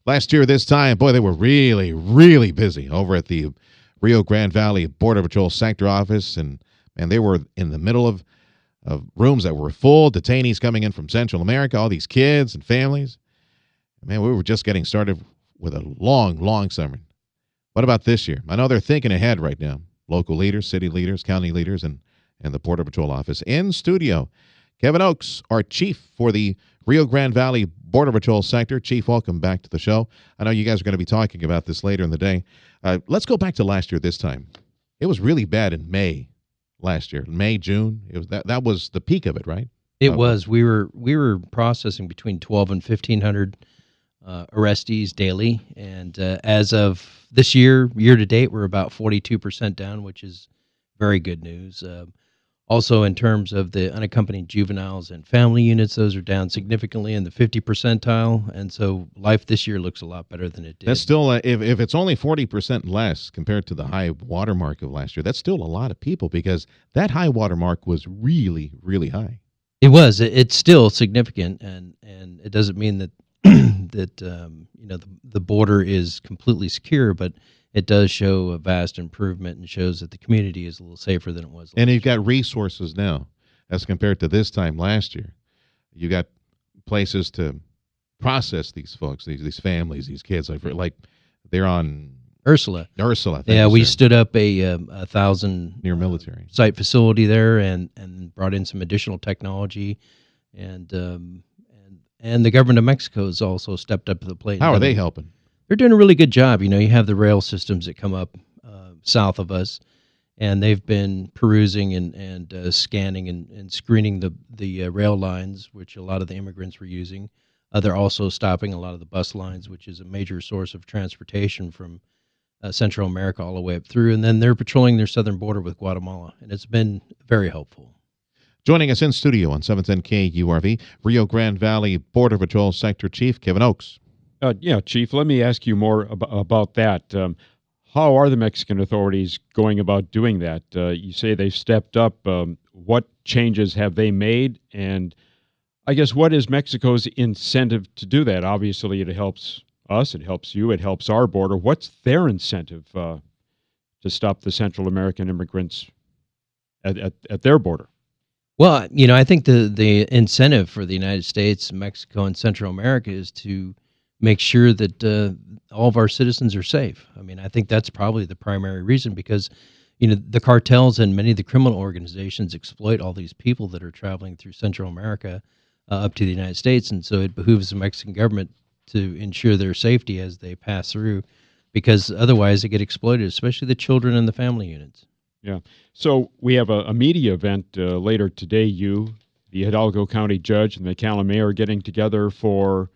Last year, this time, boy, they were really, really busy over at the Rio Grande Valley Border Patrol sector office, and they were in the middle of rooms that were full, detainees coming in from Central America, all these kids and families. Man, we were just getting started with a long, long summer. What about this year? I know they're thinking ahead right now. Local leaders, city leaders, county leaders, and the Border Patrol office. In studio, Kevin Oakes, our chief for the Rio Grande Valley Border Patrol sector. Chief, welcome back to the show. I know you guys are going to be talking about this later in the day. Let's go back to last year this time. It was really bad in May last year. May, June. It was that was the peak of it, right? It was. We were processing between 12 and 1,500 arrestees daily, and as of this year to date, we're about 42% down, which is very good news. Also, in terms of the unaccompanied juveniles and family units, those are down significantly in the 50 percentile, and so life this year looks a lot better than it did. That's still, if it's only 40% less compared to the high watermark of last year, that's still a lot of people, because that high watermark was really, really high. It was. It's still significant, and it doesn't mean that the border is completely secure, but it does show a vast improvement and shows that the community is a little safer than it was last year. And you've got resources now as compared to this time last year. You got places to process these folks, these families, these kids. Like they're on Ursula. Yeah, we stood up a 1,000 near military site facility there and brought in some additional technology, and the government of Mexico has also stepped up to the plate. How are they helping? They're doing a really good job. You have the rail systems that come up south of us, and they've been perusing and scanning and screening the rail lines, which a lot of the immigrants were using. They're also stopping a lot of the bus lines, which is a major source of transportation from Central America all the way up through. And then they're patrolling their southern border with Guatemala, and it's been very helpful. Joining us in studio on 710 KURV, Rio Grande Valley Border Patrol Sector Chief Kevin Oakes. Chief, let me ask you more about that. How are the Mexican authorities going about doing that? You say they've stepped up. What changes have they made? And I guess what is Mexico's incentive to do that? Obviously, it helps us, it helps you, it helps our border. What's their incentive to stop the Central American immigrants at their border? Well, I think the incentive for the United States, Mexico, and Central America is to make sure that all of our citizens are safe. I think that's probably the primary reason, because the cartels and many of the criminal organizations exploit all these people that are traveling through Central America up to the United States, and so it behooves the Mexican government to ensure their safety as they pass through, because otherwise they get exploited, especially the children and the family units. Yeah. So we have a media event later today. You, the Hidalgo County Judge, and the McAllen Mayor are getting together for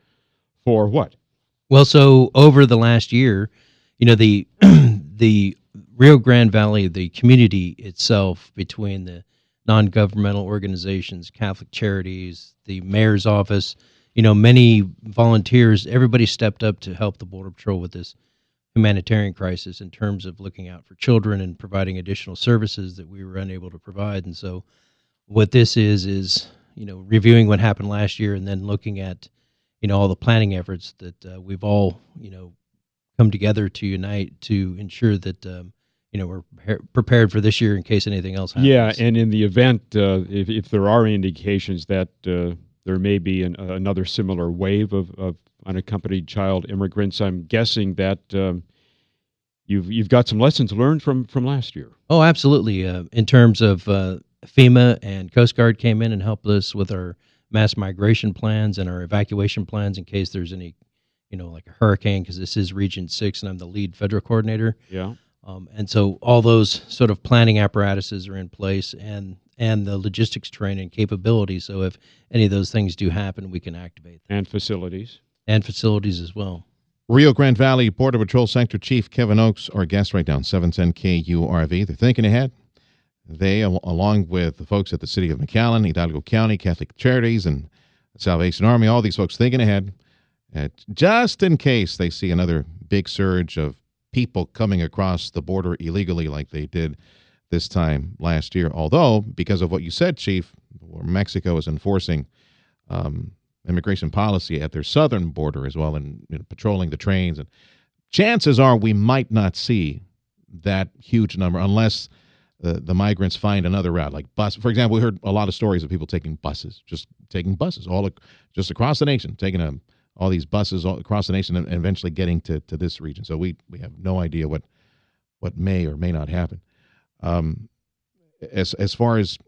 what? Well, so over the last year, the the Rio Grande Valley, the community itself, between the non-governmental organizations, Catholic Charities, the mayor's office, many volunteers, everybody stepped up to help the Border Patrol with this humanitarian crisis in terms of looking out for children and providing additional services that we were unable to provide. And so what this is reviewing what happened last year and then looking at all the planning efforts that we've all, come together to unite to ensure that, we're prepared for this year in case anything else happens. Yeah, and in the event, if there are indications that there may be another similar wave of unaccompanied child immigrants, I'm guessing that you've got some lessons learned from last year. Oh, absolutely. In terms of FEMA and Coast Guard came in and helped us with our mass migration plans and our evacuation plans in case there's any, like a hurricane, because this is Region 6 and I'm the lead federal coordinator. Yeah. And so all those sort of planning apparatuses are in place and the logistics training capability. So if any of those things do happen, we can activate them. And facilities. And facilities as well. Rio Grande Valley Border Patrol Sector Chief Kevin Oakes, our guest right now on 710 KURV. They're thinking ahead. They, along with the folks at the City of McAllen, Hidalgo County, Catholic Charities, and Salvation Army, all these folks thinking ahead, just in case they see another big surge of people coming across the border illegally like they did this time last year. Although, because of what you said, Chief, Mexico is enforcing immigration policy at their southern border as well, and patrolling the trains. And chances are we might not see that huge number unless the migrants find another route, like bus. For example, we heard a lot of stories of people taking buses, just just across the nation, taking all these buses all across the nation, and eventually getting to this region. So we have no idea what may or may not happen. As far as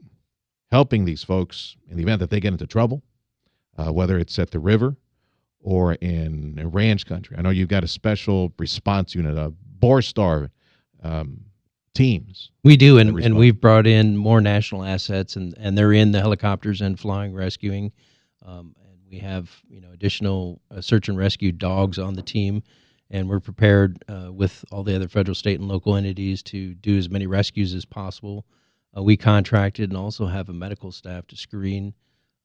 helping these folks in the event that they get into trouble, whether it's at the river or in ranch country. I know you've got a special response unit, a Borstar teams. We do, and we've brought in more national assets, and they're in the helicopters and flying, rescuing. And we have additional search and rescue dogs on the team, and we're prepared with all the other federal, state, and local entities to do as many rescues as possible. We contracted and also have a medical staff to screen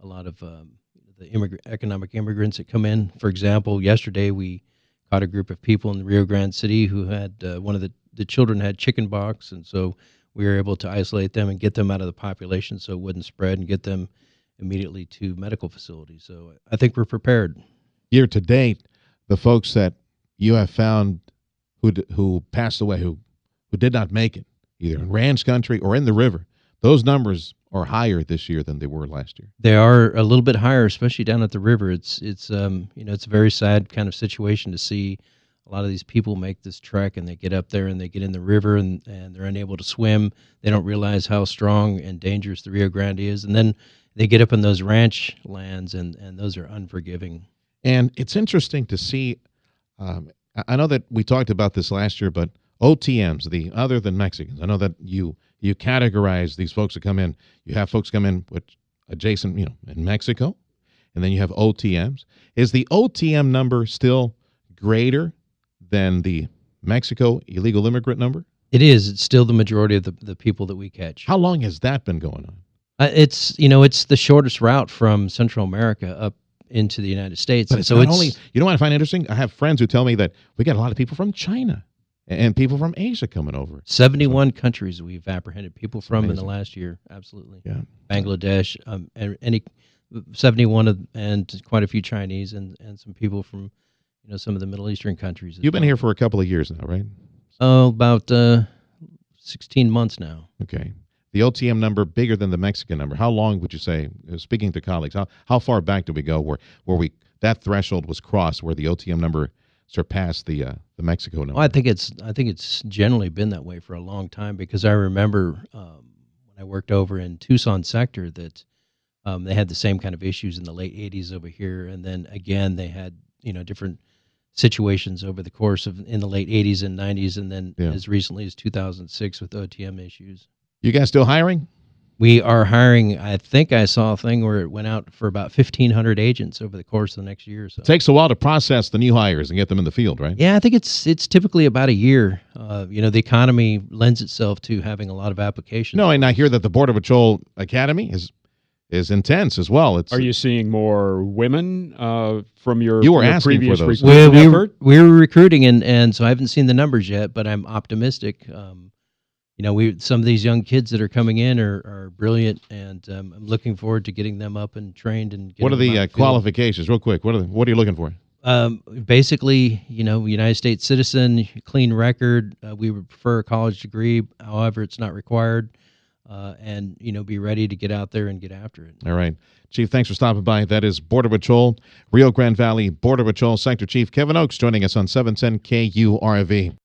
a lot of the economic immigrants that come in. For example, yesterday we caught a group of people in the Rio Grande City who had one of the children had chicken pox, and so we were able to isolate them and get them out of the population so it wouldn't spread and get them immediately to medical facilities. So I think we're prepared. Year to date, the folks that you have found who passed away, who did not make it, either in ranch country or in the river, those numbers are higher this year than they were last year. They are a little bit higher, especially down at the river. It's it's a very sad kind of situation to see a lot of these people make this trek, and they get up there and they get in the river and they're unable to swim. They don't realize how strong and dangerous the Rio Grande is, and then they get up in those ranch lands, and those are unforgiving. And it's interesting to see. I know that we talked about this last year, but OTMs, the other than Mexicans, I know that you categorize these folks that come in. You have folks come in with adjacent, in Mexico, and then you have OTMs. Is the OTM number still greater than the Mexico illegal immigrant number? It is. It's still the majority of the people that we catch. How long has that been going on? It's it's the shortest route from Central America up into the United States. But it's not only. You know what I find interesting? I have friends who tell me that we got a lot of people from China and people from Asia coming over. 71 countries we've apprehended people from in the last year. Absolutely. Yeah. Bangladesh, and 71 and quite a few Chinese and some people from some of the Middle Eastern countries. You've been here for a couple of years now, right? Oh, about 16 months now. Okay. The OTM number bigger than the Mexican number. How long would you say, speaking to colleagues, how far back do we go where that threshold was crossed, where the OTM number surpassed the Mexico number? Well, I think it's generally been that way for a long time, because I remember when I worked over in Tucson sector that they had the same kind of issues in the late 80s over here, and then again they had different situations over the course of in the late 80s and 90s, and then as recently as 2006 with OTM issues. You guys still hiring? We are hiring. I think I saw a thing where it went out for about 1,500 agents over the course of the next year or so. It takes a while to process the new hires and get them in the field, right? Yeah, I think it's typically about a year. The economy lends itself to having a lot of applications. No, and I hear that the Border Patrol Academy is intense as well. Are you seeing more women from your previous recruitment effort? We were recruiting, and so I haven't seen the numbers yet, but I'm optimistic. Some of these young kids that are coming in are brilliant, and I'm looking forward to getting them up and trained. And what are the qualifications, real quick? What are you looking for? Basically, United States citizen, clean record. We would prefer a college degree. However, it's not required. And be ready to get out there and get after it. All right. Chief, thanks for stopping by. That is Border Patrol, Rio Grande Valley Border Patrol Sector Chief Kevin Oakes joining us on 710 KURV.